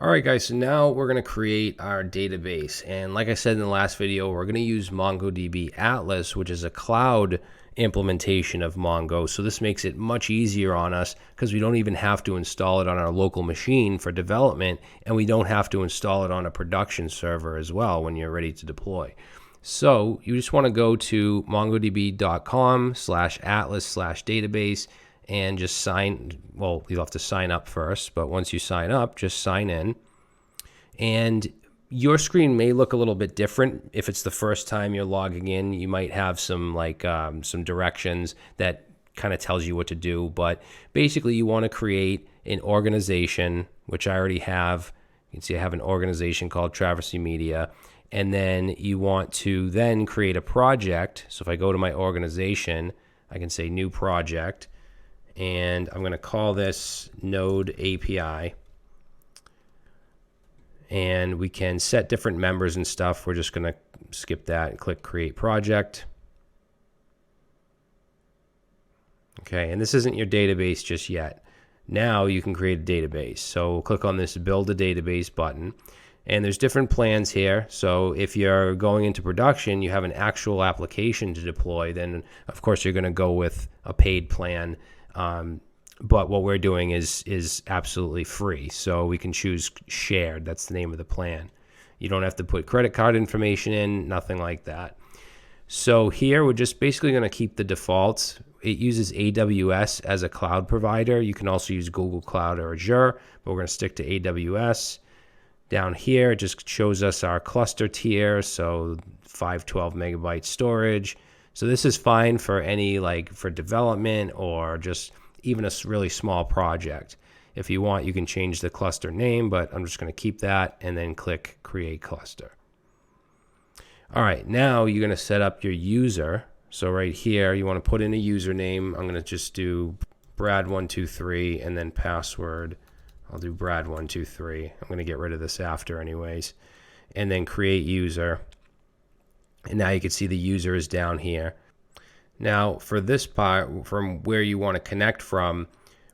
All right, guys, so now we're going to create our database. And like I said in the last video, we're going to use MongoDB Atlas, which is a cloud implementation of Mongo. So this makes it much easier on us because we don't even have to install it on our local machine for development, and we don't have to install it on a production server as well when you're ready to deploy. So you just want to go to mongodb.com/atlas/database and just you'll have to sign up first, but once you sign up, just sign in. And your screen may look a little bit different. If it's the first time you're logging in, you might have some some directions that kind of tells you what to do. But basically, you want to create an organization, which I already have. You can see I have an organization called Traversy Media. And then you want to then create a project. So if I go to my organization, I can say new project. And I'm going to call this Node API. And we can set different members and stuff. We're just going to skip that and click Create Project. Okay, and this isn't your database just yet. Now you can create a database. So click on this Build a Database button. And there's different plans here. So if you're going into production, you have an actual application to deploy, then of course you're going to go with a paid plan. But what we're doing is absolutely free. So we can choose shared. That's the name of the plan. You don't have to put credit card information in, nothing like that. So here we're just basically going to keep the defaults. It uses AWS as a cloud provider. You can also use Google Cloud or Azure, but we're going to stick to AWS. Down here, it just shows us our cluster tier, so 512 megabyte storage. So this is fine for any, for development or just even a really small project. If you want, you can change the cluster name, but I'm just going to keep that and then click Create Cluster. All right, now you're going to set up your user. So right here, you want to put in a username. I'm going to just do Brad123 and then password. I'll do Brad123. I'm going to get rid of this after anyways. And then create user. And now you can see the user is down here. Now for this part, from where you want to connect from,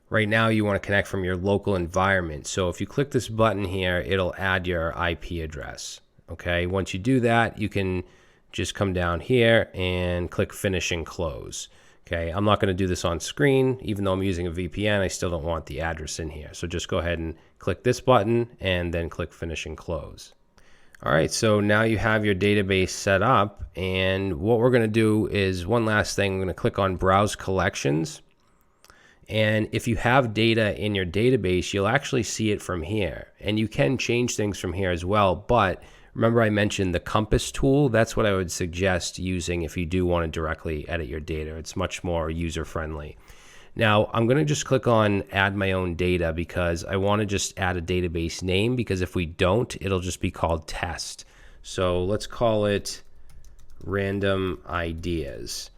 right now you want to connect from your local environment. So if you click this button here, it'll add your IP address. Okay, once you do that, you can just come down here and click Finish and Close. Okay, I'm not going to do this on screen. Even though I'm using a VPN, I still don't want the address in here. So just go ahead and click this button and then click Finish and Close. All right, so now you have your database set up. And what we're going to do is one last thing. I'm going to click on Browse Collections. And if you have data in your database, you'll actually see it from here. And you can change things from here as well. But remember I mentioned the compass tool? That's what I would suggest using if you do want to directly edit your data. It's much more user-friendly. Now, I'm going to just click on Add My Own Data because I want to just add a database name, because if we don't, it'll just be called Test. So let's call it Random Ideas.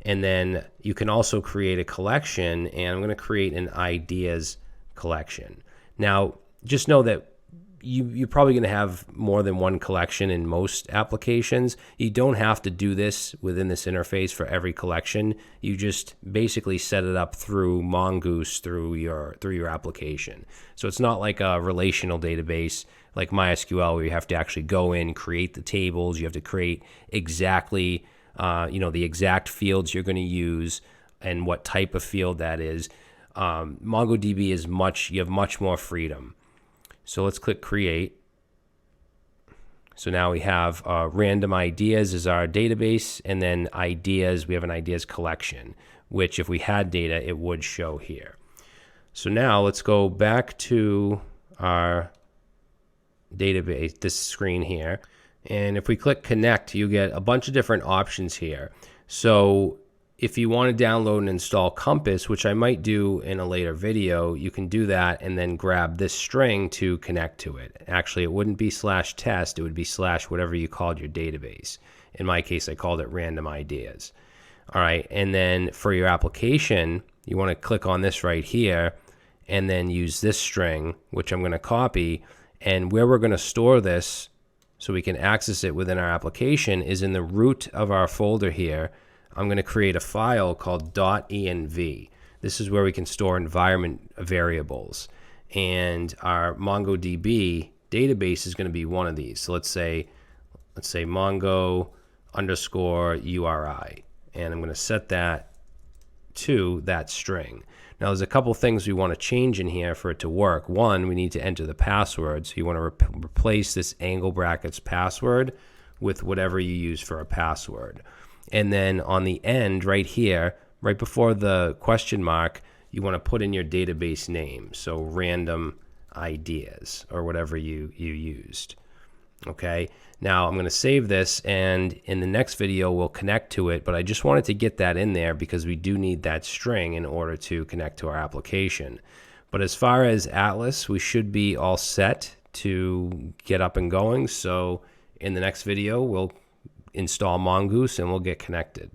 And then you can also create a collection, and I'm going to create an Ideas collection. Now, just know that you're probably going to have more than one collection in most applications. You don't have to do this within this interface for every collection. You just basically set it up through Mongoose through your application. So it's not like a relational database like MySQL where you have to actually go in, create the tables. You have to create exactly the exact fields you're going to use and what type of field that is. MongoDB is you have much more freedom. So let's click Create. So now we have Random Ideas is our database, and then Ideas, we have an Ideas collection, which if we had data, it would show here. So now let's go back to our database, this screen here. And if we click Connect, you get a bunch of different options here. So if you want to download and install Compass, which I might do in a later video, you can do that and then grab this string to connect to it. Actually, it wouldn't be /test, it would be / whatever you called your database. In my case, I called it Random Ideas. All right, and then for your application, you want to click on this right here and then use this string, which I'm going to copy. And where we're going to store this so we can access it within our application is in the root of our folder here. I'm going to create a file called .env. This is where we can store environment variables. and our MongoDB database is going to be one of these. So let's say Mongo underscore URI, and I'm going to set that to that string. Now there's a couple things we want to change in here for it to work. One, we need to enter the password. So you want to replace this angle brackets password with whatever you use for a password. And then on the end right here, right before the question mark, you want to put in your database name. So random ideas or whatever you used. Okay, now I'm going to save this, and in the next video we'll connect to it, but I just wanted to get that in there because we do need that string in order to connect to our application. But as far as Atlas, we should be all set to get up and going. So in the next video we'll install Mongoose and we'll get connected.